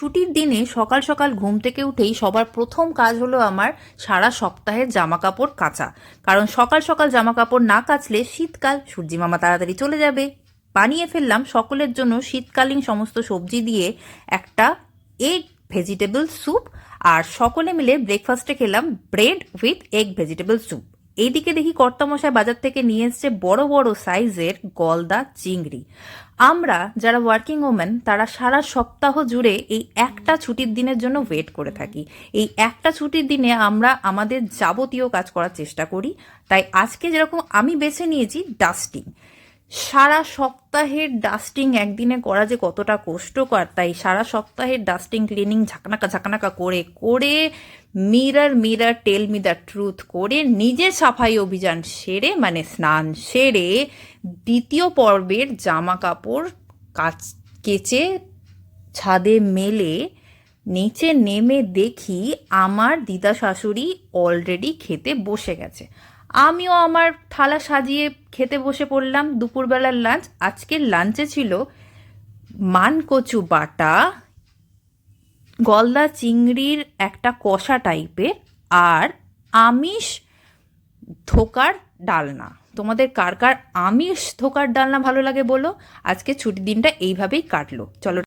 ছুটির দিনে সকাল সকাল ঘুম থেকে উঠেই সবার প্রথম কাজ হলো আমার সারা সপ্তাহের জামা কাপড় কাচা। কারণ সকাল সকাল জামা কাপড় না কাচলে শীতকাল, সূর্যি মামা তাড়াতাড়ি চলে যাবে। বানিয়ে ফেললাম সকলের জন্য শীতকালীন সমস্ত সবজি দিয়ে একটা এগ ভেজিটেবল স্যুপ। আর সকলে মিলে ব্রেকফাস্টে খেলাম bread with egg vegetable soup. এইদিকে দেখি কর্তামশাই বাজার থেকে নিয়ে এসছে বড় বড় সাইজের গলদা চিংড়ি। আমরা যারা ওয়ার্কিং ওমেন তারা সারা সপ্তাহ জুড়ে এই একটা ছুটির দিনের জন্য ওয়েট করে থাকি। এই একটা ছুটির দিনে আমরা আমাদের যাবতীয় কাজ করার চেষ্টা করি। তাই আজকে যেরকম আমি বেছে নিয়েছি ডাস্টিং। সারা সপ্তাহের ডাস্টিং একদিনে করা যে কতটা কষ্টকর, তাই সারা সপ্তাহের ডাস্টিং ক্লিনিং ঝাঁকনাকা ঝাঁকনাকা করে করে mirror mirror tell me the truth করে নিজের সাফাই অভিযান সেরে, মানে স্নান সেরে, দ্বিতীয় পর্বের জামা কাপড় কেচে ছাদে মেলে নিচে নেমে দেখি আমার দিদা শাশুড়ি অলরেডি খেতে বসে গেছে। আমিও আমার থালা সাজিয়ে খেতে বসে পড়লাম দুপুরবেলার লাঞ্চ। আজকের লাঞ্চে ছিল মানকচু বাটা, গলদা চিংড়ির একটা কষা টাইপের, আর আমিষ ধোকার ডালনা। তোমাদের কার কার আমিষ ধোকার ডালনা ভালো লাগে বলো। আজকে ছুটির দিনটা এইভাবেই কাটলো। চলো।